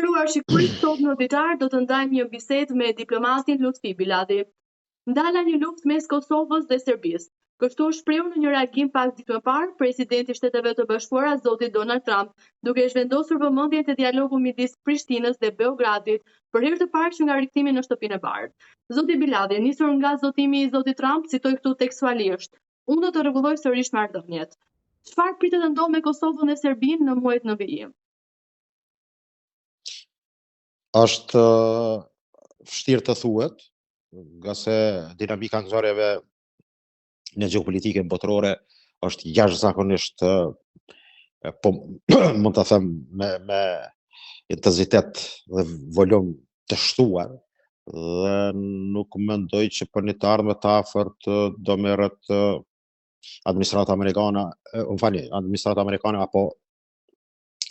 Nderuar shikues, sot në Ditar do të ndajmë një bisedë me diplomatin Lutfi Biladi. Ndala një luftë mes Kosovës dhe Serbisë. Kështu shpreu në një reagim pak ditë më parë presidenti i Shteteve të Bashkuara zoti Donald Trump, duke zhvendosur vëmendjen te dialogu midis Prishtinës dhe Beogradit për herë të parë që nga rikthimi në shtëpinë e bardhë. Zoti Biladi, nisur nga zotimi i zotit Trump, citoj këtu tekstualisht: "Unë do të rregulloj sërish marrëdhëniet." Çfarë pritet të ndodhë me Kosovën dhe Serbinë në muajt në vijim? Është vështirë të thuhet, nga se dinamika ngjarjeve në gjeopolitikën botërore është jashtëzakonisht po mund të them me intensitet dhe volum të shtuar, dhe nuk mendoj që për një të ardhme të afërt do merret administrata amerikane apo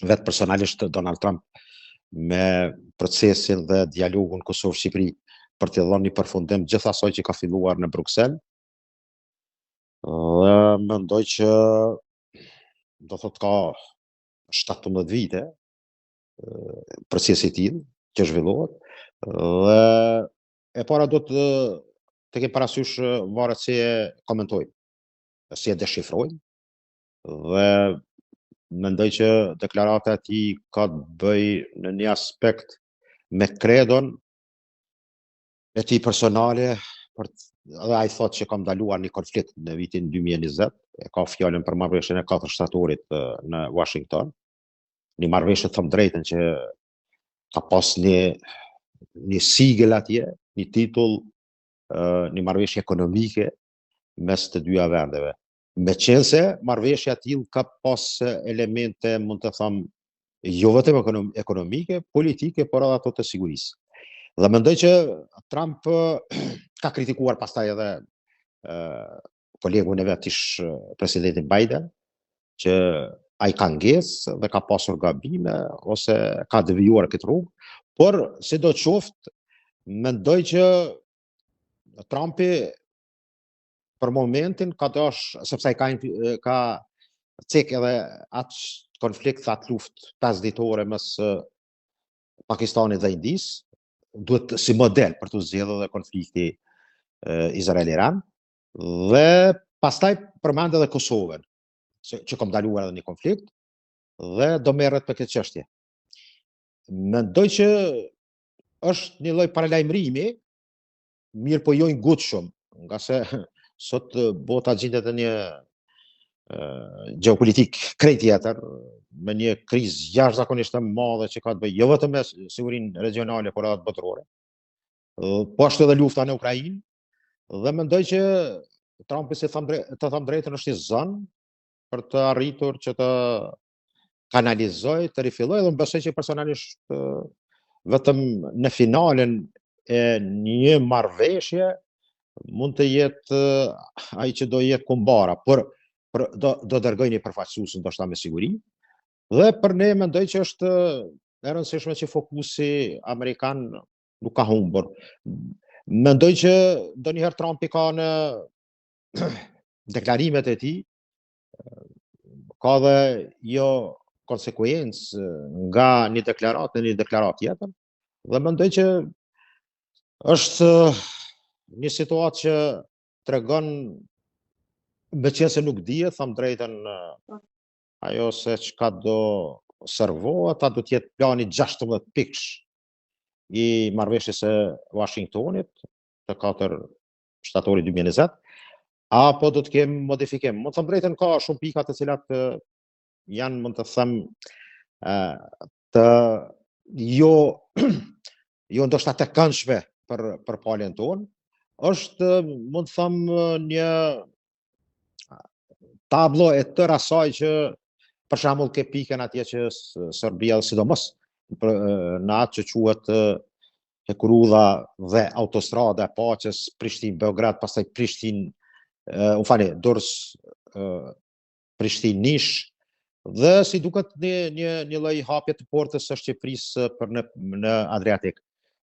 vetë personalisht Donald Trump me procesin dhe dialogun Kosovë-Shqipëri për të dhënë një përfundim gjithë asaj që ka filluar në Bruksel. Dhe mendoj që do thot ka 17 vite procesi i tillë që zhvillohet, dhe e para do të kem parasysh varet si e komentojmë, si e deshifrojmë, dhe mendoj që deklarata e tij ka të bëjë në një aspekt me kredon e tij personale, dhe ai thotë që ka ndaluar një konflikt në vitin 2020, ka fjalën për marrëveshjen e 4 shtatorit në Washington, një marrëveshje të thëmë drejtën që ka pas një sigël atje, një titull, një marrëveshje ekonomike mes të dyja vendeve. Meqense marrëveshja e tillë ka pas elemente, mund të them, jo vetëm ekonomike, politike, por edhe ato të sigurisë. Dhe mendoj që Trump ka kritikuar pastaj edhe kolegun e vet ish presidentin Biden, që ai ka ngesë dhe ka pasur gabime ose ka devijuar këtë rrugë, por sidoqoftë mendoj që Trumpi për momentin ka dash, sepse ai ka cek edhe atë konflikt, atë luftë 5 ditore mes Pakistanit dhe Indisë, duhet si model për të zgjedhur edhe konflikti Izrael-Iran, dhe pastaj përmend edhe Kosovën, që ka ndaluar edhe një konflikt dhe do merret me këtë çështje. Mendoj që është një lloj paralajmërimi, mirë po jo i ngutshëm, nga se sot bota gjendet në një gjeopolitik krejt tjetër, me një krizë jashtëzakonisht të madhe që ka të bëjë jo vetëm me sigurinë regionale, por edhe botërore. Po ashtu edhe lufta në Ukrainë, dhe mendoj që Trumpi, si të them drejtën, është i zënë për të arritur që të kanalizoj, të rifilloj, dhe më besoj që personalisht vetëm në finalen e një marrëveshje mund të jetë ai që do jetë kumbara, por do dërgoj një përfaqësues ndoshta me siguri, dhe për ne mendoj që është e rëndësishme që fokusi amerikan nuk ka humbur. Mendoj që ndonjëherë Trumpi ka në deklarimet e tij ka dhe jo konsekuencë nga një deklaratë në një deklaratë tjetër, dhe mendoj që është një situatë që tregon, meqense nuk dihet, them drejtën, ajo se çka do servohet, do të jetë plani 16 pikësh i marrëveshjes së Washingtonit të 4 shtatorit 2020, apo do të kemë modifikim. Mund të them drejtën, ka shumë pika të cilat janë, mund të them, të jo ndoshta të këndshme për palën tonë. Është, mund të them, një tablo e tërë asaj që, për shembull, ke pikën atje që Serbia, sidomos në atë që quhet Hekurudha dhe autostrada e paqes, Prishtinë-Beograd, pastaj Durrës, Prishtinë-Nish, dhe si duket një lloj hapje të portës së Shqipërisë në Adriatik.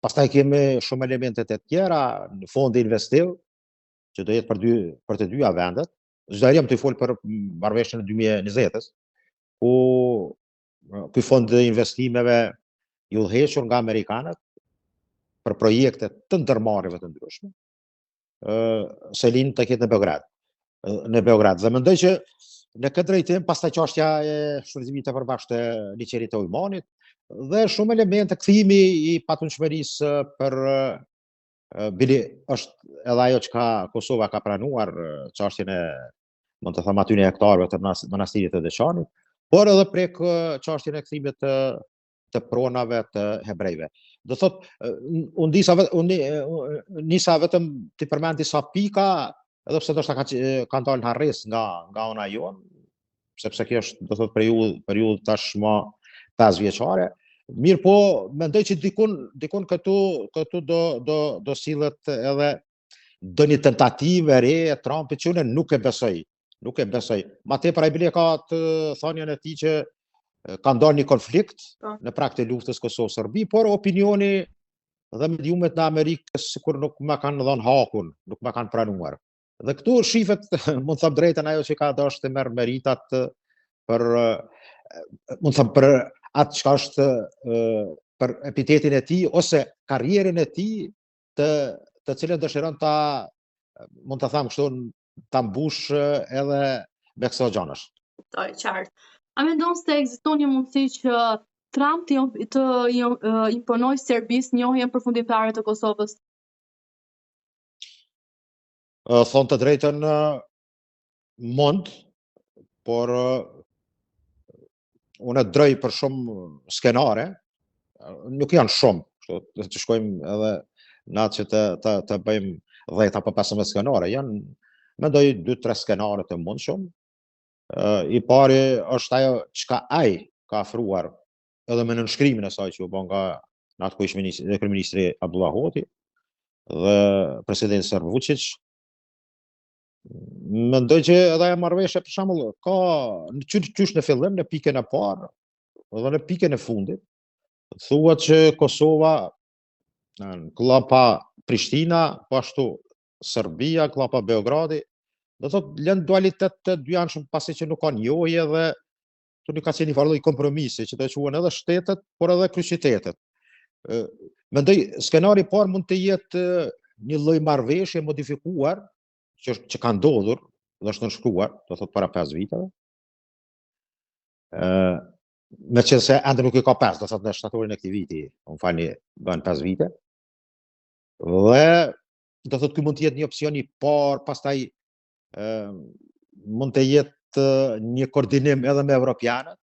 Pastaj kemi shumë elemente të tjera, fondi investiv, që do jetë për të dyja vendet. Çdo jam të fol për marrëveshjen e 2020-s, ku ky fond të investimeve i udhëhequr nga amerikanët për projekte të ndërmarrjeve të ndryshme, Selin të ketë në Beograd. Dhe mendoj që në këtë drejtim, pastaj çështja e shfrytëzimit të përbashkët të liçenit të Ujmanit dhe shumë elemente kthimi i patundshmërisë për bili është edhe ajo që Kosova ka pranuar çështjen e, mund të them aty në hektarëve të manastirit të Deçanit, por edhe prek çështjen e kthimit të pronave të hebrejve. Do thot, unë nisa vetëm të përmend disa pika, edhe pse ndoshta ka dalë harres nga ona jon, sepse kjo është, do thot, periudhë tashmë 5 vjeçare. Mirë po, mendoj që dikun këtu do sillet edhe do një tentativë e re e Trumpit që unë nuk e besoj. Ma tepër ai bile ka të thënien e tij që ka ndarë një konflikt në prag të luftës Kosovë-Serbi, por opinioni dhe mediumet në Amerikë sikur nuk më kanë dhënë hakun, nuk më kanë pranuar. Dhe këtu shifet, mund të them drejtën, ajo që ka dashur të merr meritat për, mund të them, për atë çka është për epitetin e tij ose karrierën e tij të cilën dëshiron ta, mund të them kështu, ta mbush edhe me këto gjanash. Qartë. A mendon se ekziston një mundësi që Trump të imponoj Serbisë njohjen përfundimtare të Kosovës? Thonë të drejtën, mund, por unë droj për shumë skenare, nuk janë shumë, të shkojmë edhe në atë që të bëjmë 10 apo 15 skenare, janë, mendoj 2-3 skenare të mund shumë. I pari është ajo çka ai ka afruar edhe me nënshkrimin e saj që u bën nga natë ku ishte kryeministri Abdullah Hoti dhe presidenti Serb Vučić. Mendoj që edhe ajo marrëveshje për shembull ka qysh në fillim, në pikën e parë dhe në pikën e fundit, thuhet që Kosova, klapa Prishtina, po ashtu Serbia, klapa Beogradi, do thot lën dualitet të dyanshëm, pasi që nuk ka njohje dhe tu nuk ka qenë një farë kompromisi që të quhen edhe shtetet, por edhe kryeqytetet. Mendoj skenari i parë mund të jetë një lloj marrëveshje modifikuar që ka ndodhur dhe është nënshkruar, do thot para 5 viteve. Meqense ende nuk i ka 5, do thot në shtatorin e këtij viti, më falni, bën 5 vite. Dhe do thot ky mund të jetë një opsion i parë, pastaj mund të jetë një koordinim edhe me evropianët.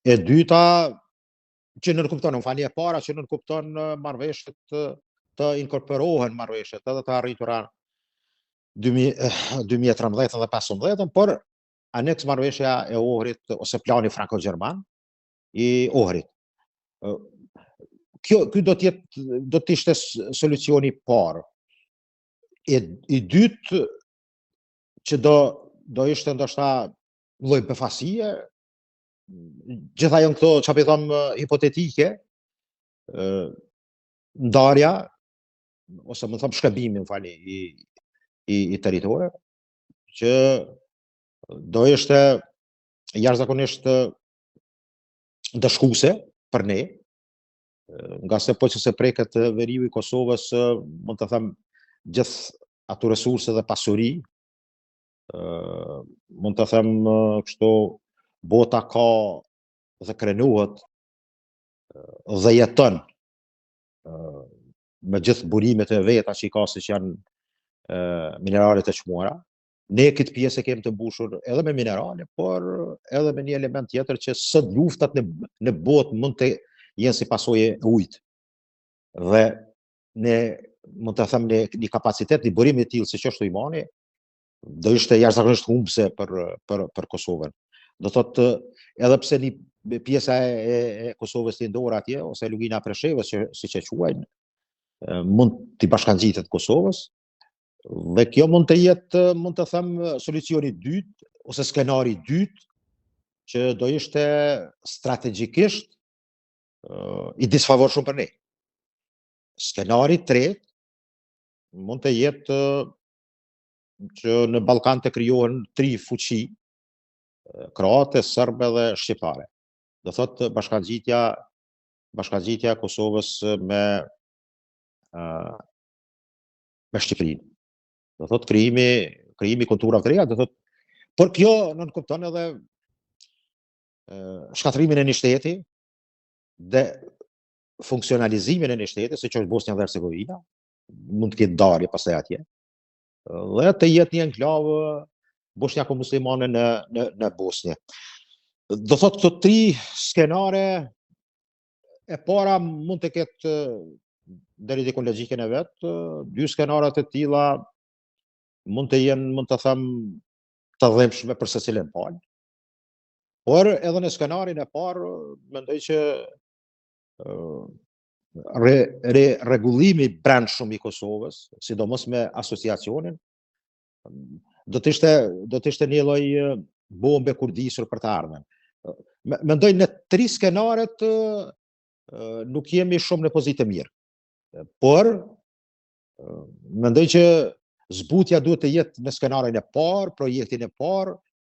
E dyta, që nënkupton, më falni, e para që nënkupton marrëveshjet të inkorporohen marrëveshjet edhe të arritura 2013 dhe 2015, por aneks marrëveshja e Ohrit ose plani franko-gjerman i Ohrit. Ky do të ishte solucioni i parë. I dytë, që do ishte ndoshta lloj befasie, gjitha janë këto çfarë i them hipotetike, ndarja ose më them shkëmbimi, më falni, i territoreve, që do ishte jashtëzakonisht dëshkuese për ne, nga se po që se preket veriu i Kosovës, mund të them gjithë ato resurse dhe pasuri, mund të them kështu, bota ka dhe krenohet dhe jeton me gjithë burimet e veta që i ka, si që janë mineralet e çmuara. Ne këtë pjesë e kemi të mbushur edhe me minerale, por edhe me një element tjetër që sot luftat në botë mund të jenë si pasojë e ujit. Dhe ne mund të them një kapacitet, një burim i tillë siç është Ujmani, do ishte jashtëzakonisht humbse për Kosovën. Do thotë, edhe pse një pjesa e Kosovës të ndorë atje, ose Lugina e Preshevës, siç e quajnë, mund t'i bashkangjitet Kosovës, dhe kjo mund të jetë, mund të them, solucioni i dytë ose skenari i dytë, që do ishte strategjikisht i disfavorshëm për ne. Skenari i tretë mund të jetë që në Ballkan të krijohen 3 fuqi, kroate, serbe dhe shqiptare. do thotë bashkëngjitja e Kosovës me Shqipërinë. Do thotë krijimi kulturave të reja, do thotë, por kjo nënkupton edhe shkatrimin e një shteti dhe funksionalizimin e një shteti, siç është Bosnia dhe Hercegovina, mund të ketë ndarje pastaj atje, dhe të jetë një enklavë bosnjako-muslimane në Bosnjë. Do thotë këto 3 skenare e para mund të ketë deri diku logjikën e vet, 2 skenaret e tilla mund të jenë, mund të them, të dhimbshme për secilin palë. Por edhe në skenarin e parë mendoj që rregullimi brendshëm i Kosovës, sidomos me asociacionin, do të ishte një lloj bombe kurdisur për të ardhmen. Mendoj në 3 skenaret nuk jemi shumë në pozitë të mirë. Por mendoj që zbutja duhet të jetë në skenarin e parë, projektin e parë,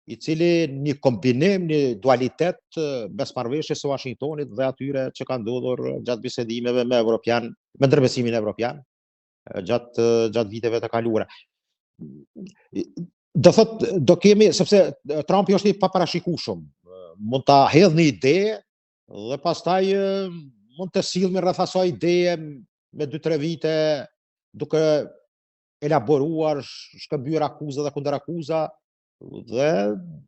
i cili një kombinim, një dualitet mes marrëveshjes së Washingtonit dhe atyre që kanë ndodhur gjatë bisedimeve me ndërmesimin evropian gjatë viteve të kaluara. Do thotë, do kemi, sepse Trumpi është i paparashikueshëm, mund ta hedhë një ide dhe pastaj mund të sillmi rreth asaj ideje me 2-3 vite duke elaboruar, shkëmbyer akuza dhe kundërakuza, dhe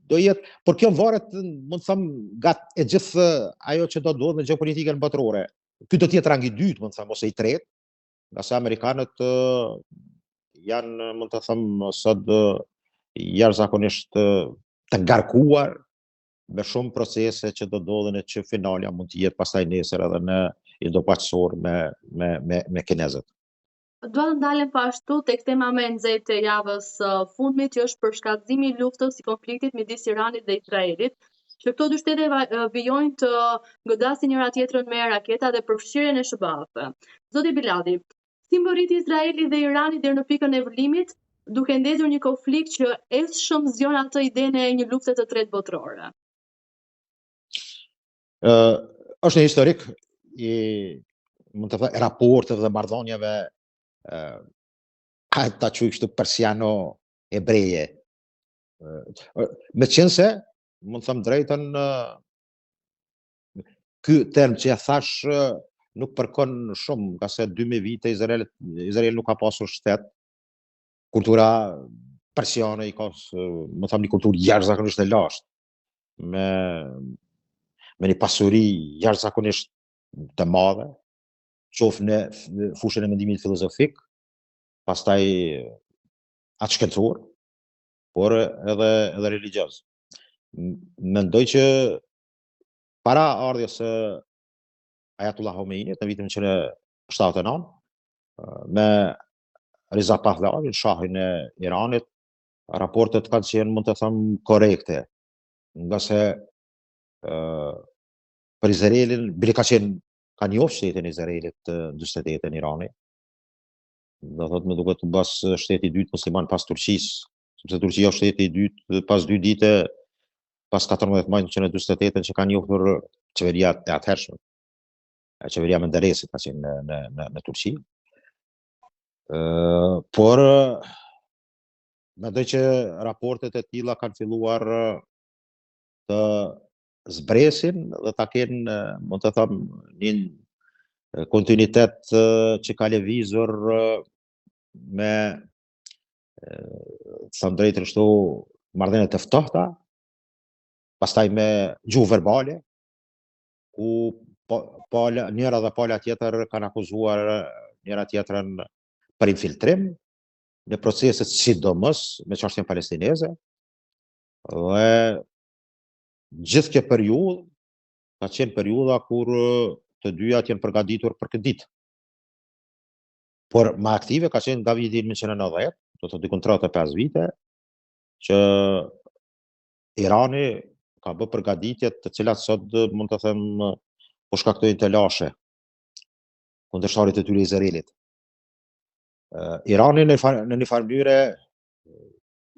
do jetë, por kjo varet, mund të them, nga e gjithë ajo që do ndodhë në gjeopolitikën botërore. Ky do të jetë rangi i dytë, mund të them, ose i tretë, nga sa amerikanët janë, mund të them, sot jashtëzakonisht të ngarkuar me shumë procese që do ndodhen, që finalja mund të jetë pastaj nesër edhe në Indo-Paqësor me kinezët. Dua të ndalem pashtu tek tema më e nxehtë e javës fundit, që është përshkallëzimi i luftës së konfliktit midis Iranit dhe Izraelit, që këto 2 shtete vijojnë të godasin njëra tjetrën me raketa dhe përfshirjen e SBA-ve. Zoti Biladi, si mbërriti Izraeli dhe Irani deri në pikën e vëllimit, duke ndezur një konflikt që eshëm zgjon atë idenë e një lufte të tretë botërore? Është një historik i, mund të them, raporteve dhe marrëdhënieve ta quaj kështu persiano-hebreje. Meqense, mund të them drejtën, ky term që ja thash nuk përkon shumë, nga se 2000 vite Izrael nuk ka pasur shtet. Kultura persiane i ka, më them, një kulturë jashtëzakonisht e lashtë, me një pasuri jashtëzakonisht të madhe, qoftë në fushën e mendimit filozofik, pastaj atë shkencor, por edhe religioz. Mendoj që para ardhjes së Ayatollah Khomeinit në vitin 1979, me Reza Pahlavi, shahin e Iranit, raportet kanë qenë, mund të them, korrekte, nga se për Izraelin, bile ka njohur shtetin e Izraelit 48 në Irani. Do thotë, më duket mbas shteti i dytë musliman pas Turqisë, sepse Turqia është shteti i dytë pas 2 dite, pas 14 maj 1948 që ka njohur qeveria e atëhershme. Qeveria Menderesit ka qenë në Turqi. Por mendoj që raportet e tilla kanë filluar të zbresin dhe ta kenë, mund të them, një kontinuitet që ka lëvizur me, thënë drejtën kështu, marrëdhënie të ftohta, pastaj me gjuhë verbale, ku njëra dhe pala tjetër kanë akuzuar njëra tjetrën për infiltrim në proceset, sidomos me çështjen palestineze, dhe gjithë kjo periudhë ka qenë periudha kur të dyjat janë përgatitur për këtë ditë. Por më aktive ka qenë nga viti 1990, do të thotë 35 vite, që Irani ka bërë përgatitje të cilat sot mund të them po shkaktojnë të lashe kundërshtarit të tyre Izraelit. Irani në një farë mënyre,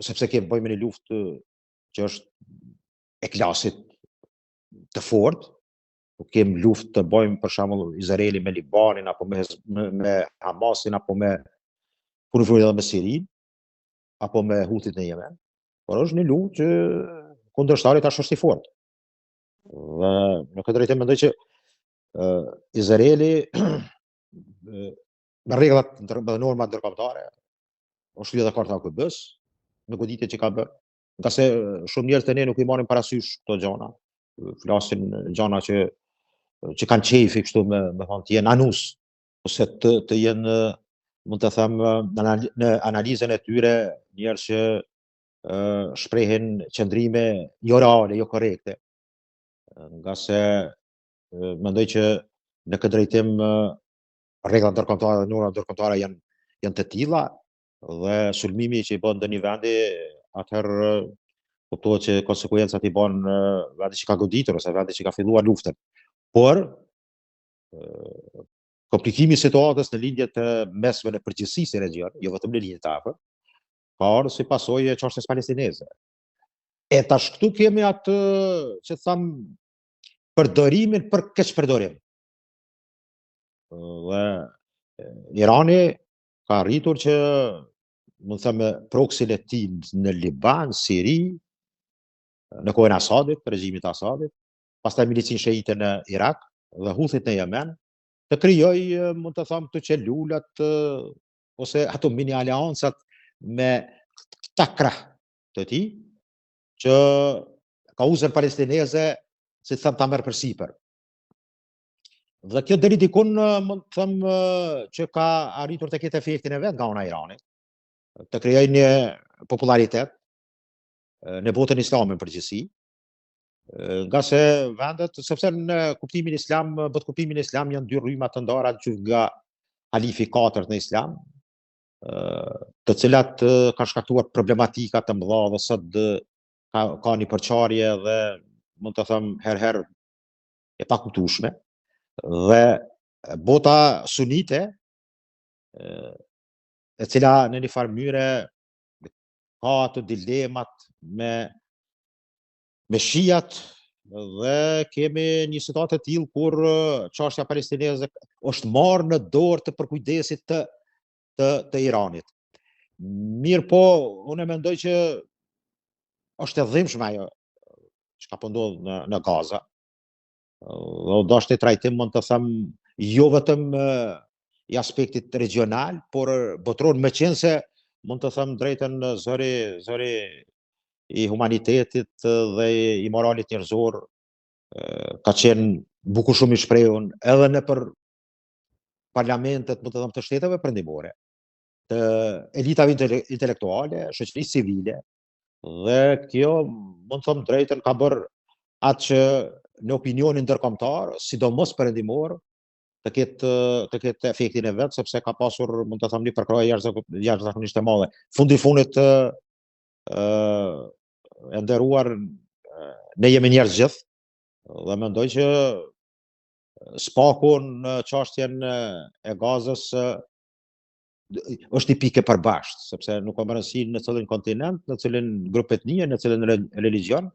sepse bëjmë një luftë që është e klasit të fortë, kemi luftë të bëjmë për shembull Izraeli me Libanin apo me Hamasin apo me edhe me Sirin apo me Huthit në Yemen, por është një luftë që kundërshtari tash është i fortë. Dhe në këtë drejtim mendoj që Izraeli me rregullat dhe normat ndërkombëtare është lidhur dakord me AKB-s në goditjet që ka bërë, nga se shumë njerëz të ne nuk i marrin parasysh këto gjëra, flasin gjëra që kanë qefi kështu me thonë të jenë anus ose të jenë, mund të them, në analizën e tyre njerëz që shprehin qëndrime jo reale, jo korrekte, nga se mendoj që në këtë drejtim rregullat ndërkombëtare dhe normat ndërkombëtare janë të tilla dhe sulmimi që i bën ndonjë vendi atëherë kuptohet që konsekuencat i bën vendi që ka goditur ose vendi që ka filluar luftën. Por komplikimi i situatës në lindjet e mesme në përgjithësi në region, jo vetëm në lindjet e afër, ka ardhur si pasojë e çështjes palestineze. E tash këtu kemi atë që tham përdorimin për keqpërdorim. Dhe Irani ka arritur që, mund të them, proksin e tij në Liban, Siri, në kohën e Asadit, regjimit të Asadit, pastaj milicin shiite në Irak dhe Huthit në Yemen, të krijoj, mund të them, të qelulat ose ato mini aleancat me këta krah të tij që kauzën palestineze, si të them, ta merr përsipër. Dhe kjo deri dikun mund të them që ka arritur të ketë efektin e vet nga ana e Iranit, të krijojë një popularitet në botën islame në përgjithësi, nga se vendet, sepse në kuptimin islam, botë kuptimin islam janë dy rryma të ndara që nga halifi 4 në islam, të cilat kanë shkaktuar problematika të mëdha dhe sot ka një përçarje dhe mund të them herë e pakuptueshme. Dhe bota sunite, e cila në një farë mënyrë ka ato dilemat me shijat dhe kemi një situatë të tillë kur çështja palestineze është marrë në dorë të përkujdesit të Iranit. Mirë po, unë mendoj që është e dhimbshme ajo çka po ndodh në Gaza. Dhe dashur të trajtim, mund të them, jo vetëm i aspektit regional, por botëror, meqense mund të them drejtën zëri i humanitetit dhe i moralit njerëzor ka qenë bukur shumë i shprehur edhe nëpër parlamentet, mund të them, të shteteve perëndimore, të elitave intelektuale, shoqërisë civile, dhe kjo, mund të them drejtën, ka bërë atë që në opinionin ndërkombëtar, sidomos perëndimor, të ketë efektin e vet, sepse ka pasur, mund të them, një përkrahje jashtëzakonisht e madhe. Fundi fundit e nderuar, ne jemi njerëz gjithë dhe mendoj që spaku në çështjen e Gazës është i pikë përbashkët, sepse nuk ka rëndësi në cilin kontinent, në cilin grup etnie, në cilin religjion,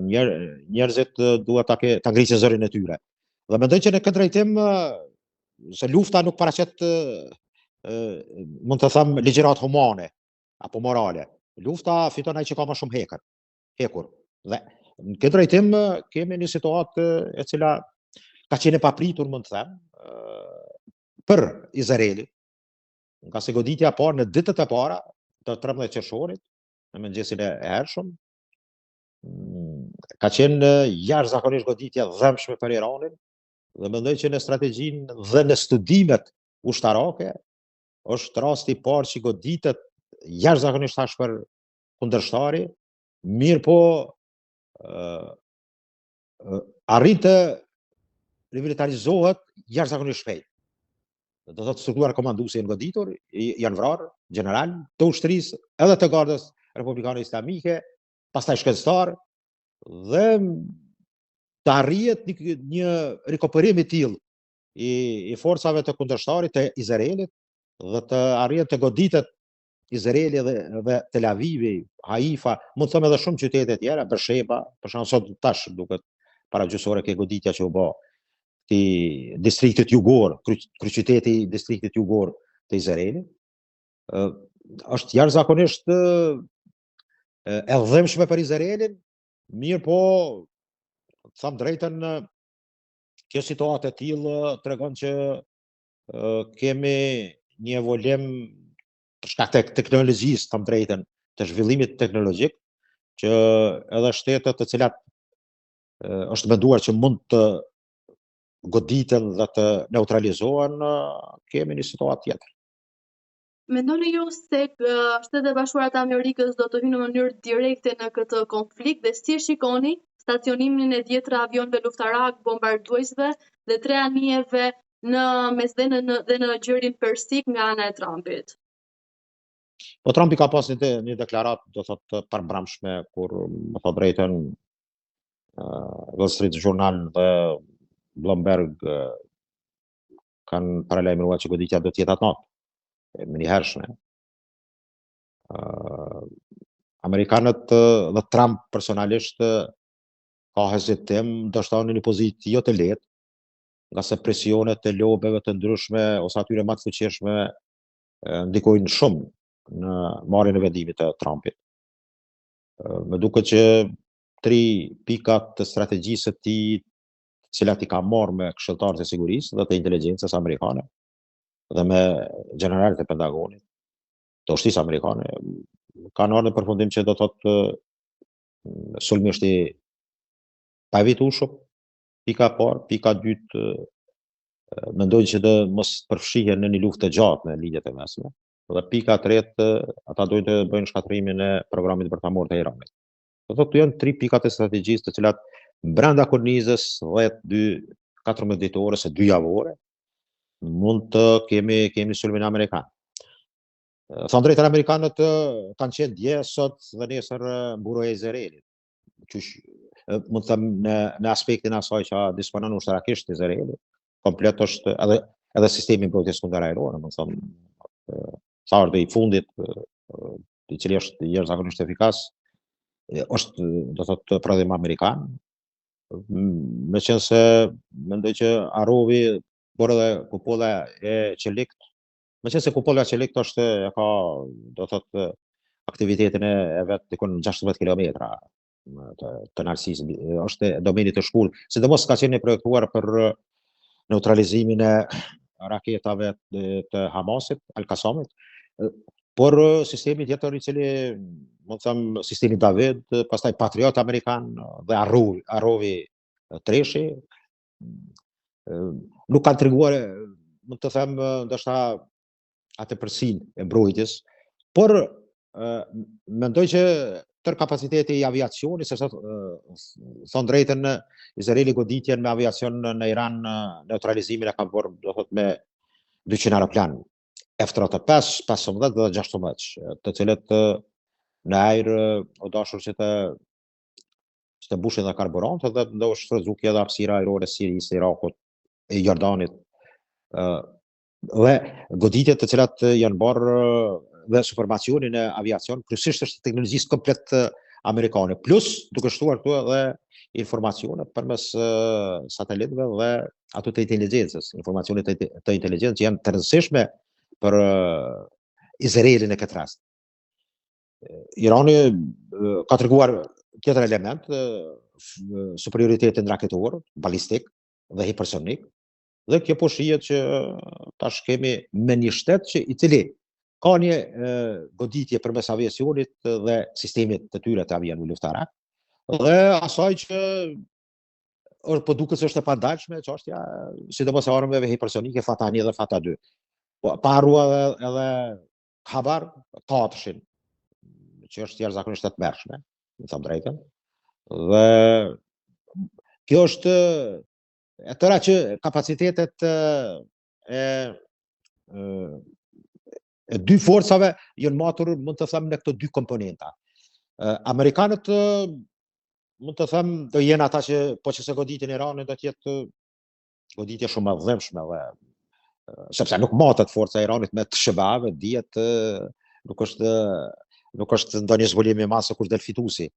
njerëzit duhet ta ngrisin zërin e tyre. Dhe mendoj që në këtë drejtim se lufta nuk paraqet, mund të them, ligjërat humane apo morale. Lufta fiton ai që ka më shumë hekur. Dhe në këtë drejtim kemi një situatë e cila ka qenë e papritur, mund të them, për Izraelin, nga se goditja e parë në ditët e para të 13 qershorit, në mëngjesin e hershëm, ka qenë jashtëzakonisht goditje dhëmshme për Iranin, dhe mendoj që në strategjinë dhe në studimet ushtarake është rasti i parë që goditet jashtëzakonisht tash për kundërshtari, mirë po arrin të rivitalizohet jashtëzakonisht shpejt. Do thotë struktura komanduese janë goditur, janë vrarë general të ushtrisë edhe të Gardës Republikane Islamike, pastaj shkencëtar, dhe të arrihet një rikuperim i tillë i forcave të kundërshtarit të Izraelit dhe të arrihet të goditet Izraeli dhe Tel Avivi, Haifa, mund të them edhe shumë qytete tjera, Beersheba, për shembull sot tash duket paragjysore ke goditja që u bë ti distriktit jugor, kryeqyteti i distriktit jugor të Izraelit. Është jashtëzakonisht e dhëmshme për Izraelin, mirë po, tham drejtën, kjo situatë e tillë tregon që kemi një evolim për shkak të teknologjisë, tham drejtën, të zhvillimit teknologjik, që edhe shtetet të cilat është menduar që mund të goditen dhe të neutralizohen, kemi një situatë tjetër. Mendoni ju se Shtetet e Bashkuara të Amerikës do të hyjnë në mënyrë direkte në këtë konflikt dhe si shikoni stacionimin e 10 avionëve luftarak, bombarduesve dhe 3 anijeve në Mesdhen dhe në gjerin Persik nga ana e Trumpit? Po Trumpi ka pas një deklaratë, do thotë, të përmbramshme, kur më thot drejtën, Wall Street Journal dhe Bloomberg kanë paralajmëruar që goditja do të jetë atë natë, më njëhershme. Amerikanët dhe Trump personalisht ka hezitim, ndoshta në një pozitë jo të lehtë, nga se presionet e lobeve të ndryshme ose atyre më të fuqishme ndikojnë shumë në marrjen e vendimit të Trumpit. Më duket që 3 pikat të strategjisë të tij, të cilat i ka marrë me këshilltarët e sigurisë dhe të inteligjencës amerikane dhe me generalët e Pentagonit, të ushtrisë amerikane, kanë ardhur në përfundim që do thotë sulmi është i pavitueshëm, pika e parë, pika e dytë, mendojnë që do mos përfshihen në një luftë të gjatë në linjat e mesme. Dhe pika e tretë, ata dojnë të bëjnë shkatrimin e programit bërtamor të Iranit. Do thotë janë 3 pikat e strategjisë të cilat brenda kornizës 14 ditore ose 2 javore mund të kemi sulmin amerikan. Thonë drejtën, amerikanët kanë qenë dje, sot dhe nesër mburoja e Izraelit. Mund të them në aspektin asaj që disponon ushtarakisht Izraeli, komplet është edhe sistemi mbrojtjes kundërajrore, mund të them, sa ardhi i fundit, i cili është jashtëzakonisht efikas, është, do thotë, prodhim amerikan. Meqense mendoj që Arovi, por edhe kupolla e Qelikt, meqense kupolla e Qelikt është e ka, do thotë, aktivitetin e vet dikon 16 kilometra të narësisë, është domeni të shkurt, sidomos ka qenë projektuar për neutralizimin e raketave të Hamasit, Al-Qasamit, por sistemi tjetër i cili, mund të them, sistemi David, pastaj Patriot amerikan dhe Arrovi Treshi, nuk kanë treguar, mund të them, ndoshta atë përsinë e mbrojtjes, por mendoj që tër kapaciteti i aviacionit, se thonë drejtën, Izraeli goditjen me aviacion në Iran, neutralizimin e ka bërë, do thotë, me 200 aeroplan F-35, 15 dhe 16, të cilët në ajër o dashur që të mbushin dhe karburant dhe do shfrytzuar edhe hapësira ajrore e Sirisë, Irakut, e Jordanit, dhe goditjet të cilat janë bërë dhe supermacionin e aviacion, kryesisht është teknologjisë komplet amerikane, plus duke shtuar këtu edhe informacionet përmes satelitëve dhe ato të inteligjencës, informacionet të inteligjencës që janë të rëndësishme për Izraelin e këtë rast. Irani ka treguar tjetër element, superioritetin raketor, balistik dhe hipersonik, dhe kjo po shihet që tash kemi me një shtet që i cili ka një goditje përmes aviacionit dhe sistemit të tyre të avionëve luftarak, dhe asaj që po duket se është e pandalshme çështja, sidomos e armëve hipersonike Fatah 1 dhe Fatah 2. Pa harruar edhe Habar 4-shin, që është jashtëzakonisht e tmerrshme, më them drejtën. Dhe kjo është e tëra që kapacitetet e dy forcave janë matur, mund të them, në këto 2 komponenta. Amerikanët, mund të them, do jenë ata që po që se goditjen e Iranit do të jetë goditje shumë e dhëmshme, dhe sepse nuk matet forca e Iranit me të shëbave, dihet nuk është ndonjë zbulim i madh se kush del fituesi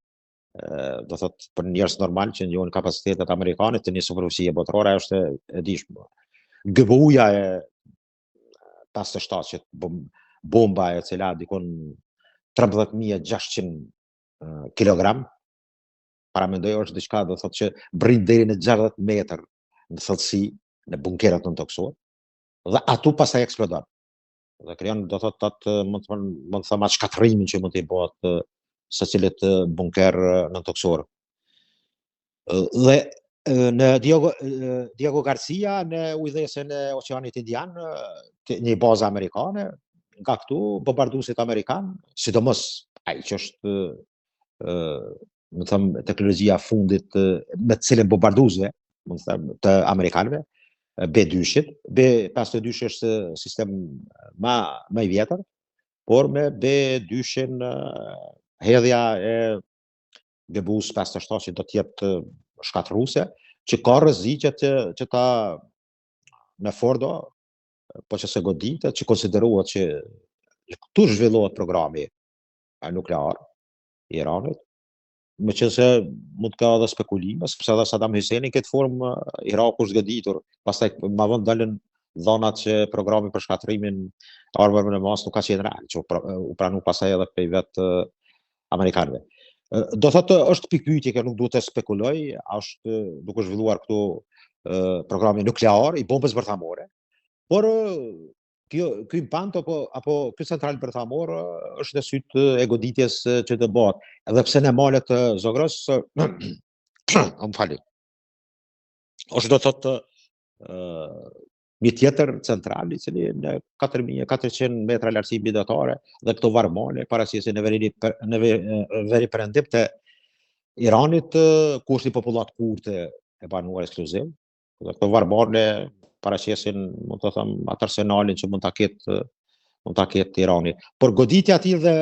do thot për njerëz normal që njohin kapacitetet amerikane të një superfuqie botërore është e dishme. GBU-ja e 57 që bomba e cila dikon 13.600 kilogram, paramendoj është diçka do thot që brin deri në 60 metër në thellësi në bunkerat nëntoksor dhe atu pastaj eksplodon. Dhe krijon do thot atë mund të them atë shkatërimin që mund të bëhet secilët bunker nëntoksor. Dhe në Diego Garcia në ujdesin e Oqeanit Indian, një bazë amerikane, nga këtu bombarduesit amerikan, sidomos ai që është më them teknologjia fundit me të cilën bombarduesve, më them të amerikanëve, B-2-shit. B-52 është sistem më i vjetër, por me B-2-shin hedhja e GBU-s 57 që do të jetë shkatërruese, që ka rreziqe që ta në Fordo, po që se goditet, që konsiderohet që këtu zhvillohet programi nuklear i Iranit, meqense mund të ka edhe spekulime, sepse edhe Saddam Husseini këtë formë Iraku është goditur, pastaj ma vonë dalën dhënat që programi për shkatërimin armëve në masë nuk ka qenë real, që u pranu pastaj edhe prej vetë amerikanëve. Do thotë është pikpyetje që nuk duhet të spekuloj, është duke zhvilluar këtu programi nuklear i bombës bërthamore, por ky impant apo ky central bërthamor është në sytë e goditjes që të bëhet, edhe pse në malet Zogros, më fali, është do thotë një tjetër central i cili në 4.400 metra lartësi midetare dhe këto varmale paraqesin në veri perëndim të Iranit, ku është një popullat kurte e banuar ekskluziv, dhe këto varmale paraqesin, mund të them, atë arsenalin që mund ta ketë Irani. Por goditja aty dhe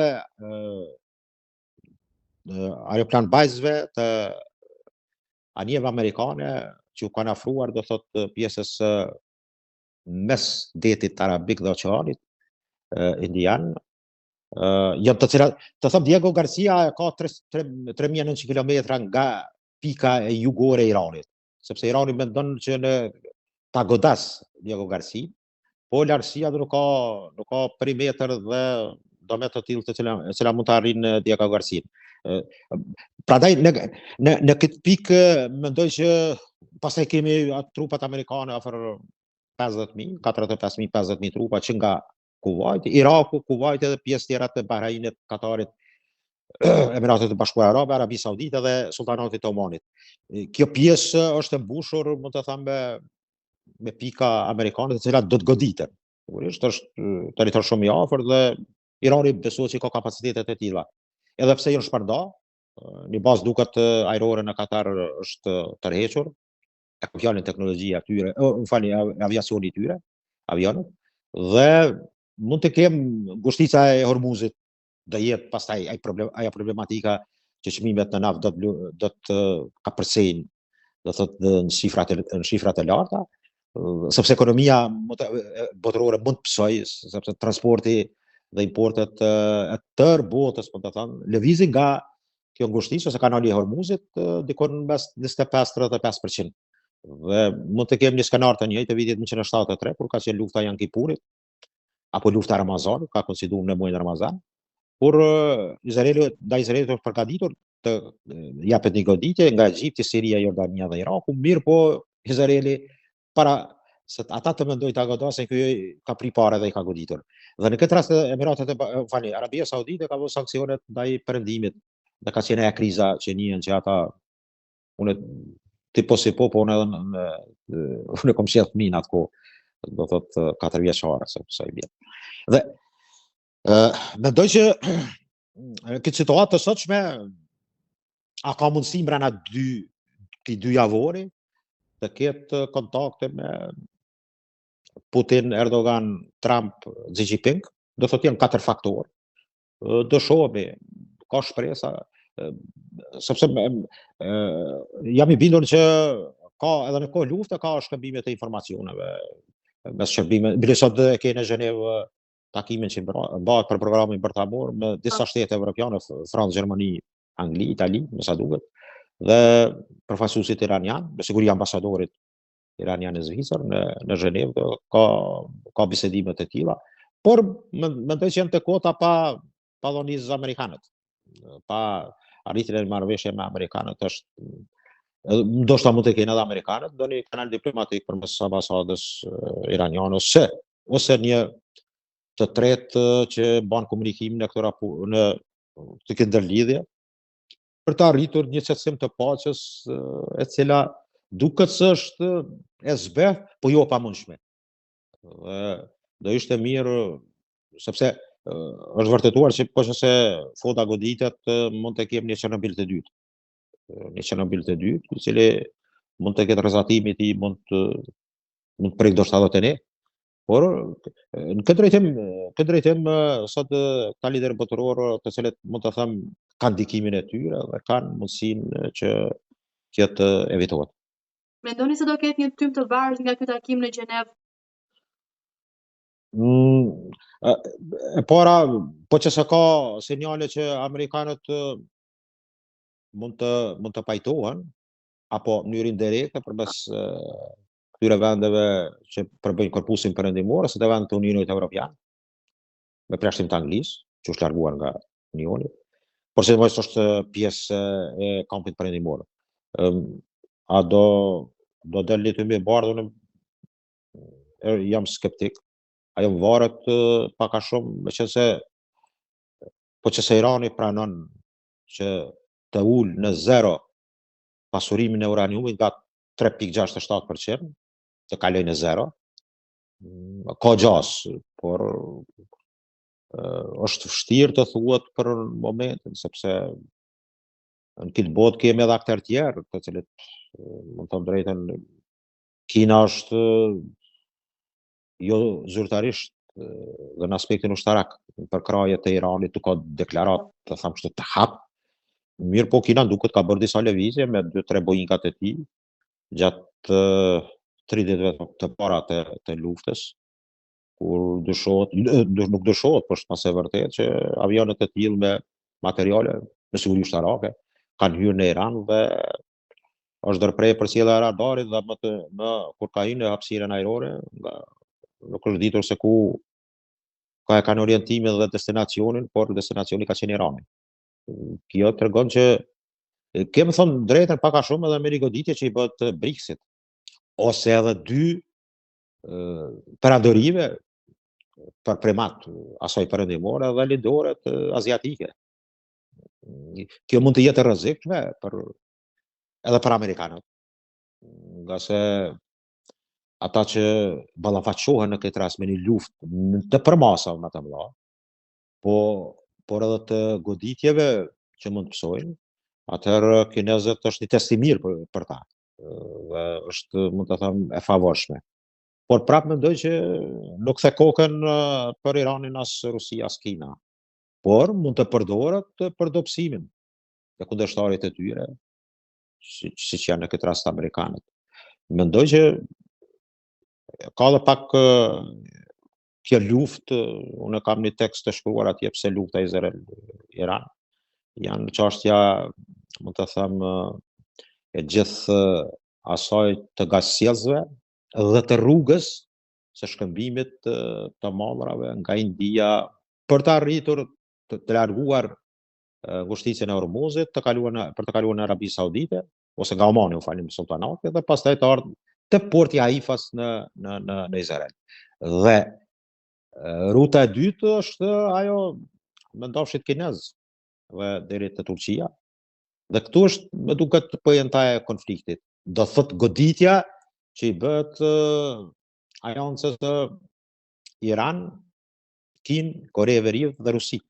aeroplan bajzëve të anijeve amerikane që u kanë afruar, do thotë, pjesës mes detit arabik dhe oqeanit Indian, janë të cilat, të them, Diego Garcia ka 3.900 kilometra nga pika e jugore e Iranit, sepse Irani mendon që ta godas Diego Garcia, po lartësia nuk ka perimetër dhe domet të tillë të cila mund të arrijnë Diego Garcia. Prandaj në këtë pikë mendoj që pastaj kemi trupat amerikane afër 50.000, 45.000-50.000 trupa që nga Kuwait, Iraku, Kuwait edhe pjesë tjera të Bahrajnit, Katarit, Emiratet e Bashkuara Arabe, Arabi Saudite dhe Sultanatit të Omanit. Kjo pjesë është e mbushur, mund të them, me pika amerikane të cilat do të goditen. Sigurisht është territor shumë i afër dhe Irani besohet që ka kapacitetet e tilla. Edhe pse janë shpërnda, një bazë duket ajrore në Katar është tërhequr, e kam fjalën teknologjia tyre, aviacioni i tyre, avionët, dhe mund të kem ngushtica e Hormuzit, dhe jetë pastaj ajo problematika që çmimet në naftë do të kapërcejnë, do thotë në shifrat e larta, sepse ekonomia botërore mund të psojë, sepse transporti dhe importet e tërë botës, mund të thënë, lëvizin nga kjo ngushticë ose kanali i Hormuzit dikon mes 25-35%. Dhe mund të kemi një skenar të njëjtë të vitit 1973, kur ka qenë lufta e Yom Kipurit, apo lufta e Ramazanit, ka koinciduar në muajin Ramazan, por Izraelit është përgatitur të japet një goditje nga Egjipti, Siria, Jordania dhe Iraku, mirë po Izraeli para se ata të mendojnë ta godasin, ky ka pri parë dhe i ka goditur. Dhe në këtë rast Arabia Saudite ka vënë sanksionet ndaj perëndimit, dhe ka qenë ajo kriza që njihen që ata unë tipo si po unë kom qenë fëmijë atko, do thotë 4 vjeçare sa i bie. Dhe mendoj që këtë situatë të sotshme a ka mundësi brenda këtij dy javori të ketë kontakte me Putin, Erdogan, Trump, Xi Jinping, do thotë janë 4 faktorë. Do shohemi, ka shpresa, sepse jam i bindur që ka edhe në kohë lufte ka shkëmbime të informacioneve mes shërbime. Bile sot e ke në Zhenevë takimin që bëhet për programin bërthamor me disa shtete evropiane, Francë, Gjermani, Angli, Itali, me sa duket, dhe përfaqësuesit iranian, me siguri ambasadorit iranian e Zvicër në Zhenevë ka bisedime të tilla, por mendoj që janë të kota pa dhonizë amerikanët, pa arritjen e marrëveshje me amerikanët ndoshta mund të kenë edhe amerikanët do një kanal diplomatik përmes ambasadës iraniane ose një të tretë që bën komunikim në këtë ndërlidhje për të arritur një qetësim të paqes e cila duket se është e zbeh, po jo e pamundshme. Do ishte mirë sepse është vërtetuar që po nëse fota goditet mund të kemë një Çernobil të dytë. Një Çernobil të dytë, i cili mund të ketë rrezatimin e tij, mund të prek ndoshta edhe te ne. Por në këtë drejtim sot ka liderë botëror të cilët mund të them kanë ndikimin e tyre dhe kanë mundësinë që të evitohet. Mendoni se do ketë një tym të varës nga ky takim në Gjenevë? E para, po që se ka sinjale që amerikanët mund të pajtohen apo në mënyrë indirekte përmes këtyre vendeve që përbëjnë korpusin perëndimor ose të vendet të Unionit Evropian, me plashtim të Anglisë, që është larguar nga Unioni, por se mos është pjesë e kampit perëndimor. A do dalë të më bardhën, jam skeptik. Ajo varet pak a shumë, meqense po që se Irani pranon që të ul në zero pasurimin e uraniumit nga 3.67%, të kaloj në zero, ka gjas, por është vështirë të thuhet për momentin, sepse në këtë botë kemi edhe aktorë tjerë, të cilët mund të them drejtën, Kina është jo zyrtarisht dhe në aspektin ushtarak për krahjet e Iranit, ka deklarat të them kështu të hap. Mirë po Kina duket ka bërë disa lëvizje me 2-3 Boeingat e tij gjatë 30 vjet të para të luftës, kur nuk dyshohet, por është pas e vërtetë që avionet e tillë me materiale me siguri ushtarake kanë hyrë në Iran dhe është ndërprer përcjellja e radarit dhe kur ka hyrë në hapësirën ajrore, nuk është ditur se ku kanë orientimin dhe destinacionin, por destinacioni ka qenë Irani. Kjo tregon që kemi thënë drejtën pak a shumë edhe me rigoditje që i bëhet BRICS-it, ose edhe 2 perandorive për primat asaj perëndimore dhe lidore të aziatike. Kjo mund të jetë rrezikshme edhe për amerikanët, nga se ata që ballafaqohen në këtë rast me një luftë të përmasave më të mëdha, por edhe të goditjeve që mund të psojnë, atëherë kinezët është një test i mirë për ta, dhe është, mund të them, e favorshme. Por prapë mendoj që nuk the kokën për Iranin as Rusia as Kina, por mund të përdoret për dobësimin e kundërshtarit e tyre, siç janë në këtë rast amerikanët. Mendoj që ka dhe pak kjo luftë, unë kam një tekst të shkruar atje pse lufta Izrael-Iran janë çështja, mund të them, e gjithë asaj të gasjellsve dhe të rrugës së shkëmbimit të mallrave nga India për të arritur të larguar ngushticën e Hormuzit, për të kaluar në Arabi Saudite ose nga Omani, sultanati, dhe pastaj të ardhur te porti Haifas në Izrael. Dhe ruta e dytë është ajo me ndafshit kinez dhe deri te Turqia. Dhe këtu është, më duket, pojenta e konfliktit. Do thot goditja që i bëhet aliancës të Iran, Kinë, Kore e Veriut dhe Rusi.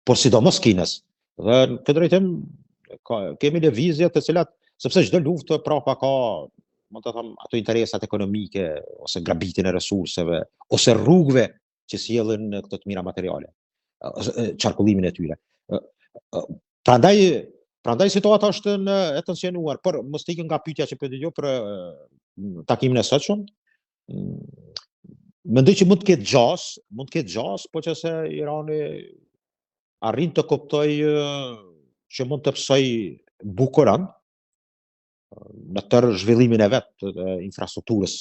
Por sidomos Kinës. Dhe në këtë drejtim kemi lëvizje të cilat, sepse çdo luftë prapa ka, mund të them, ato interesat ekonomike ose grabitin e resurseve ose rrugëve që sjellin këto të mira materiale, qarkullimin e tyre. Prandaj situata është e tensionuar, por mos ikëm nga pyetja që pyeti ju për takimin e sotshëm. Mendoj që mund të ketë gjas, po që se Irani arrin të kuptoj që mund të pësoj bukurën në tërë zhvillimin e vetë të infrastrukturës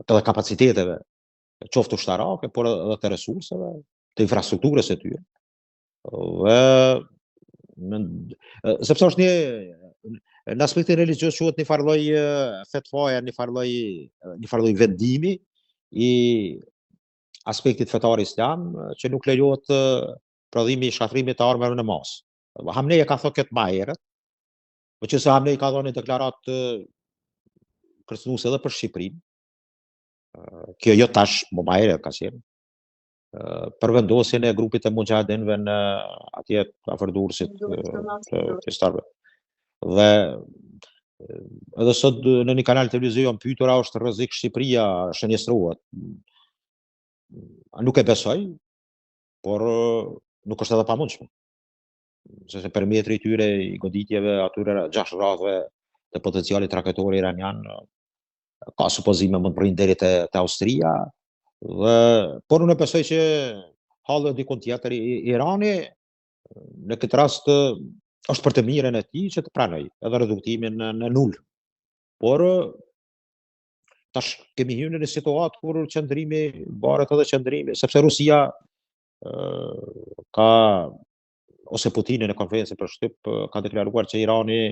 të kapaciteteve, qoftë ushtarake, por edhe të resurseve, të infrastrukturës e tyre. Sepse është në aspektin religios quhet një farloj fetvaja, një farloj vendimi i aspektit fetar islam që nuk lejohet prodhimi i shkatrimit të armëve në masë. Hamneja ka thënë këtë më herët, por që se Hamneja ka dhënë një deklaratë kërcënuese edhe për Shqipërinë. Kjo jo tash, më herët ka qenë. Për vendosjen e grupit të mujahedinëve në atje afër Durrësit të Starve. Dhe edhe sot në një kanal televiziv jam pyetur a është rrezik Shqipëria shënjestrohet. Nuk e besoj, por nuk është edhe pamundshme. Sepse perimetri i tyre i goditjeve atyre 6 radhëve të potencialit raketor iranian ka supozime më të prin deri te Austria. Por unë besoj që halli dikun tjetër Irani në këtë rast është për të mirën e tij që të pranoj edhe reduktimin në nul. Por tash kemi hyrë në një situatë kur qëndrimi bëhet edhe qëndrimi, sepse Rusia ka ose Putini në konferencën për shtyp ka deklaruar që Irani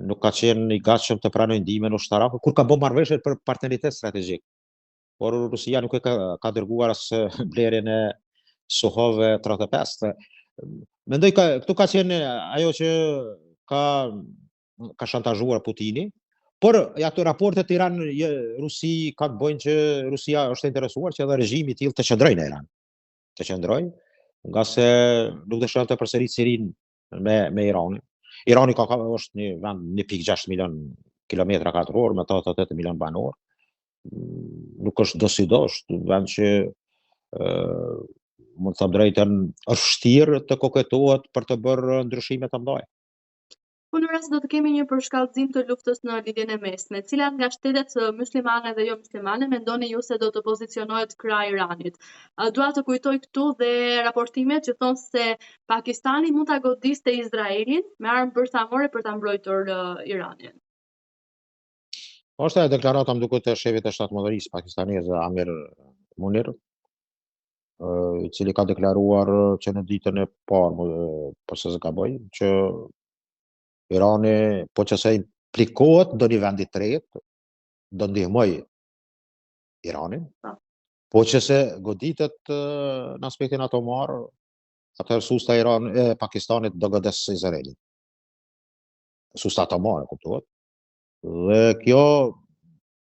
nuk ka qenë i gatshëm të pranojë ndihmën ushtarake kur ka bërë marrëveshje për partneritet strategjik. Por Rusia nuk e ka dërguar as blerjen e Suhove 35. Mendoj këtu ka qenë ajo që ka shantazhuar Putini, por ato raportet Iran-Rusi ka të bëjnë që Rusia është interesuar që edhe regjimi i tillë të qëndrojë në Iran. Të qëndrojë, nga se nuk dëshiron të përsëritë Sirinë me Iranin. Irani është një vend 1.6 milion kilometra katror me 88 milion banor. Nuk është do si do, është vend që mund të them drejtën është vështirë të koketohet për të bërë ndryshime të mëdha. Po në rast do të kemi një përshkallëzim të luftës në lidhjen e mesme, cilat nga shtetet muslimane dhe jo muslimane mendoni ju se do të pozicionohet krah Iranit? Dua të kujtoj këtu dhe raportimet që thonë se Pakistani mund ta godiste Izraelin me armë bërthamore për ta mbrojtur Iranin. Është e deklarata më duket e shefit të shtatëmodërisë pakistaneze Amir Munir, i cili ka deklaruar që në ditën e parë, po se gaboj, që Irani, po që se implikohet do një vendi tretë, do ndihmoj Iranin, po që se goditet në aspektin atomar, atëherë susta Pakistanit do godes Izraelin. Susta atomare, kuptohet. Dhe kjo,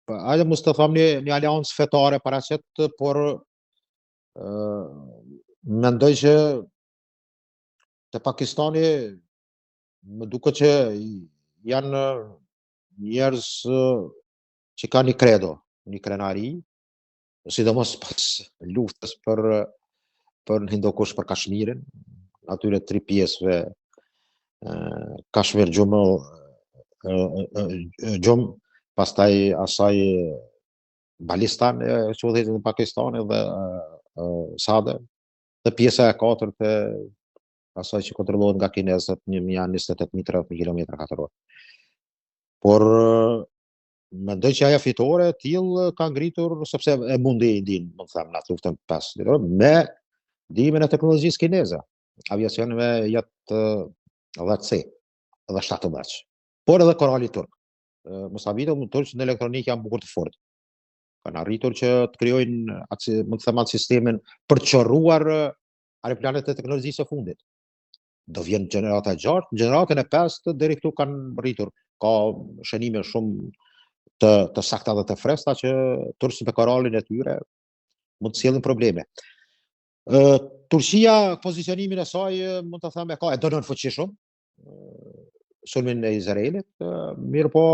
hajde mos të them një aleancë fetare paraqet, por mendoj që te Pakistani më duket që janë njerëz që kanë një credo, një krenari, sidomos pas luftës për Hindukush për Kashmirin, atyre 3 pjesëve, Kashmir Gjum, pastaj asaj Balistan, që udhëheqet në Pakistan dhe Sade, dhe pjesa e 4 asaj që kontrollohet nga kinezët 1028 kilometra katror. Por mendoj që ajo fitore e tillë ka ngritur sepse e mundi ndin, do të them, në luftën 5 me ndihmën e teknologjisë kineze, aviacioneve jet 10C edhe 17. Por edhe korali turk. Mos habitet turqët në elektronikë janë bukur të fortë. Kanë arritur që të krijojnë, më të them, atë sistemin për të çorruar aeroplanet e teknologjisë së fundit. Do vjen gjenerata e 6, gjeneratën e 5 deri këtu kanë rritur. Ka shënime shumë të sakta dhe të freskëta që turqët me koralin e tyre mund të sjellin probleme. Turqia pozicionimin e saj mund të them e donon fuqishëm sulmin e Izraelit, mirë po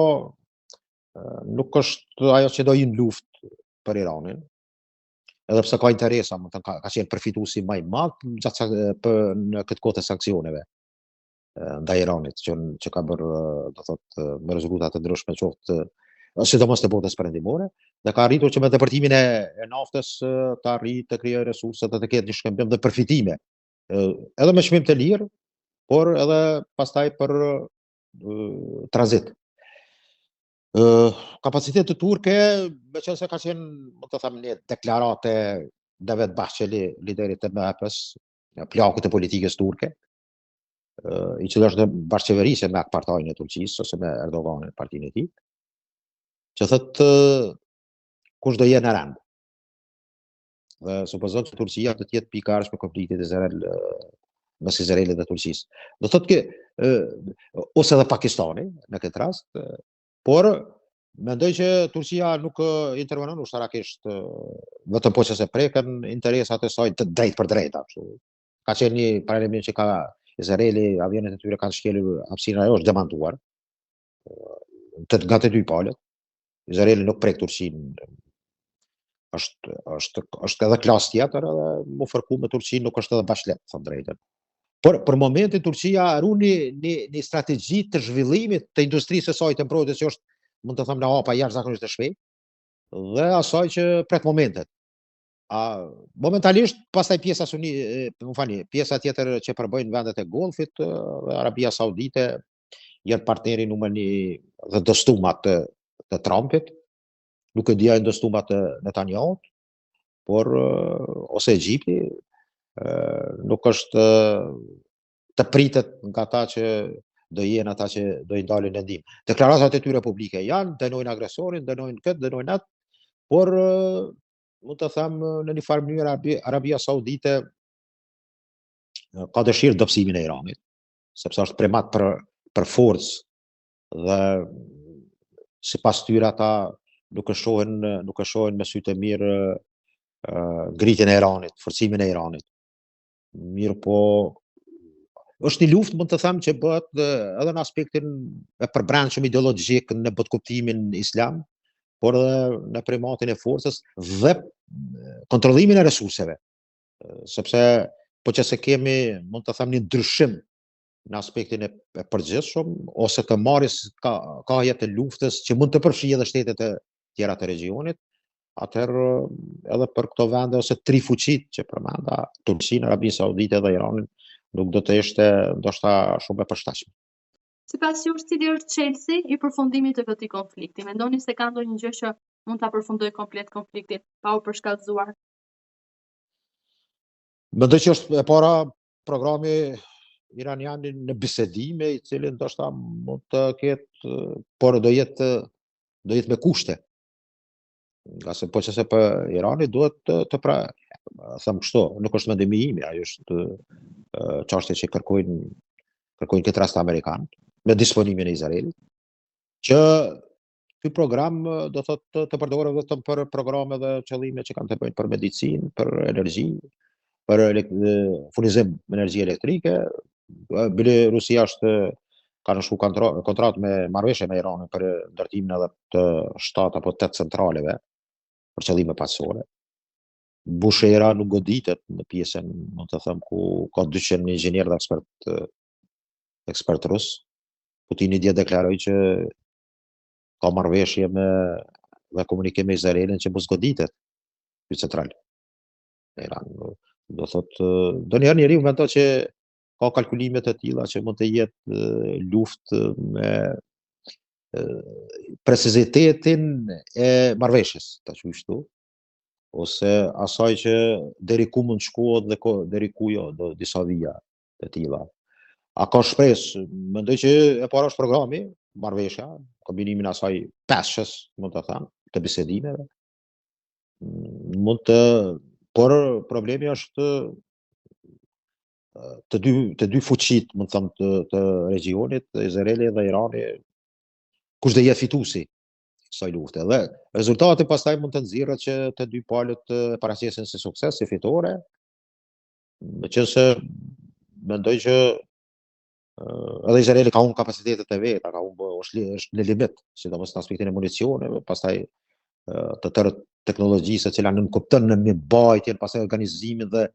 nuk është ajo që do jenë luftë për Iranin, edhe pse ka interesa, ka qenë përfituesi më i madh në këtë kohë të sanksioneve ndaj Iranit, që ka bërë, do thotë, me rezulta të ndryshme, qoftë sidomos të botës perëndimore, dhe ka arritur që me depërtimin e naftës të arrijë të krijojë resurse dhe të ketë një shkëmbim dhe përfitime, edhe me çmim të lirë, por edhe pastaj për tranzit. Kapacitetet turke, me qenë se ka qenë, më të them, një deklarate Devlet Bahçeli, liderit të MHP-s, plakut e politikës turke, i cili është bashkëqeverisje me atë partajin e Turqisë ose me Erdoganin, partinë e tij, që thotë kush do jenë në rend. Dhe supozon që Turqia do të jetë pika e arsyeshme konfliktit mes Izraelit dhe Turqisë. Do thotë ose edhe Pakistani në këtë rast, por mendoj që Turqia nuk intervenon ushtarakisht, vetëm po që se preken interesat e saj të drejt për drejt. Ka qenë një paralajmërim që ka Izraeli, avionet e tyre kanë shkelur hapësirën, ajo është demantuar nga të dy palët. Izraeli nuk prek Turqinë, është edhe klasë tjetër, edhe më fërku me Turqinë nuk është edhe bashkëlet, thënë drejtën. Por për momentin Turqia runi një strategji të zhvillimit të industrisë së saj të mbrojtjes që është, mund të them, në hapa jashtëzakonisht e shpejtë, dhe asaj që pret momentet. Momentalisht pastaj pjesa tjetër që përbëjnë vendet e Golfit dhe Arabia Saudite janë partneri numër 1 dhe dëstumat të Trumpit, nuk e dia dëstumat të Netanyahut, por ose Egjipti nuk është të pritet nga ata që do jenë ata që do i ndalin në ndihmë. Deklaratat e tyre publike janë, dënojnë agresorin, dënojnë këtë, dënojnë atë, por mund të them në një farë mënyrë Arabia Saudite ka dëshirë dobësimin e Iranit, sepse është premat për forcë dhe sipas tyre ata nuk e shohin me sy të mirë ngritjen e Iranit, forcimin e Iranit. Mirë po, është një luftë, mund të them, që bëhet edhe në aspektin e përbrendshëm ideologjik në botkuptimin islam, por edhe në primatin e forcës dhe kontrollimin e resurseve. Sepse po që se kemi, mund të them, një ndryshim në aspektin e përgjithshëm, ose të marrjes kaje të luftës që mund të përfshijë edhe shtetet e tjera të regionit, atëherë edhe për këto vende ose tri fuqit që përmenda, Turqinë, Arabinë Saudite dhe Iranin, nuk do të ishte ndoshta shumë e përshtatshme. Sipas jush, cili është çelësi i përfundimit të këtij konflikti? Mendoni se ka ndonjë gjë që mund ta përfundojë komplet konfliktin pa u përshkallëzuar? Mendoj që është e para programi iranian në bisedime, i cili ndoshta mund të ketë, por do jetë me kushte. Nga se po që se për Irani duhet të them kështu, nuk është mendimi imi, ajo është çështje që kërkojnë këtë rast amerikanë, me disponimin e Izraelit, që ky program do thotë të përdoret vetëm për programe dhe qëllime që kanë të bëjnë për medicinë, për energji, për furnizim energji elektrike. Bile Rusia ka nënshku kontratë me marrëveshje me Iranin për ndërtimin edhe të 7 apo 8 centraleve për qëllime pasore. Bushera nuk goditet në pjesën, mund të them, ku ka 200 inxhinier dhe ekspert rus. Putini dje deklaroi që ka marrëveshje dhe komunikim me Izraelin që mos goditet ky central. Iran do thotë, ndonjëherë njeriu mendon që ka kalkulime të tilla që mund të jetë luftë me precizitetin e marrëveshjes, ta quaj kështu, ose asaj që deri ku mund shkohet dhe deri ku jo, do disa vija të tilla. A ka shpresë? Mendoj që e para është programi, marrëveshja, kombinimin asaj peshës, mund të them, të bisedimeve. Por problemi është të dy fuqit, mund të them, të regionit, Izraeli dhe Irani, kush do jetë fituesi kësaj lufte. Dhe rezultati pastaj mund të nxirret që të dy palët paraqesin si sukses, si fitore, meqense mendoj që edhe Izraeli ka humbur kapacitetet e veta, është në limit, sidomos në aspektin e municioneve, pastaj të tërë teknologjisë e cila nënkupton në mbajtjen, pastaj organizimin dhe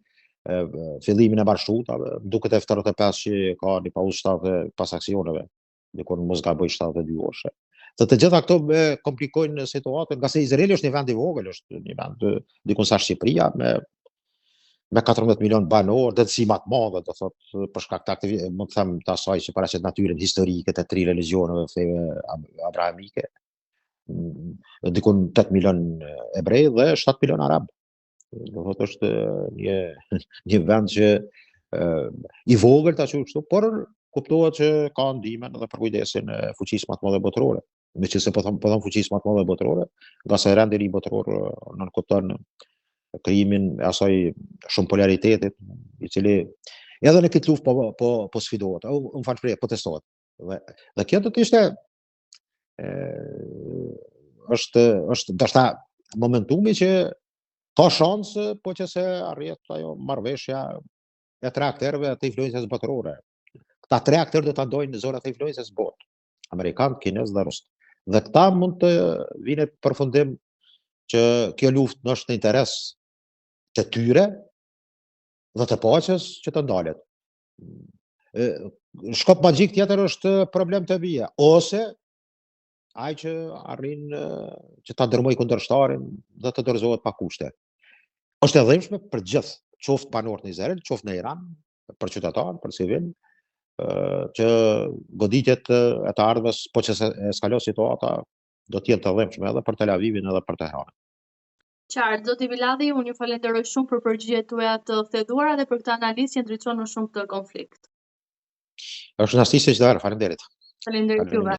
fillimin e marshutave, duket e 45 që ka një pauzë 7 pas aksioneve, dikur mos gaboj 72 orë. Të gjitha këto komplikojnë situatën, nga se Izraeli është një vend i vogël, është një vend dikun sa Shqipëria, me me 14 milion banor, dëtësi më të madhe, do thotë, për shkak të më të them të asaj që paraqet natyrën historike të 3 religioneve feve abrahamike, dikun 8 milion ebrej dhe 7 milion arab. Do thotë është një vend që i vogël ta quaj kështu, por kuptohet që ka ndihmën edhe për kujdesin e fuqisë më të madhe botërore. Meqense po them fuqisë më të madhe botërore, nga sa rendi i botëror nënkupton krijimin e asaj shumë polaritetit, i cili edhe në këtë luftë po sfidohet, më fal shpreh, po testohet. Dhe kjo do të ishte është ndoshta momentumi që ka shanse, po që se arrihet ajo marrëveshja e tre akterëve të influencës botërore. Këta tre aktorë do ta ndojnë zonat e influencës botë, amerikanë, kinezë dhe rusë. Dhe këta mund të vinë përfundim që kjo luftë në është në interes të tyre dhe të paqes që të ndalet. Shkop magjik tjetër është problem të vija, ose ai që arrin që ta ndërmoj kundërshtarin dhe të dorëzohet pa kushte. Është e dhimbshme për gjithë, qoftë banorët në Izrael, qoftë në Iran, për qytetarë, për civil, që goditjet e të ardhmes, po që eskalon situata, do të jenë të dhimbshme edhe për Tel Avivin edhe për Tehranin. Qartë, zoti Biladhi, unë ju falenderoj shumë për përgjigjet tuaja të theduara dhe për këtë analizë që ndriçon më shumë këtë konflikt. Është një astisje çdo herë, faleminderit. Faleminderit juve.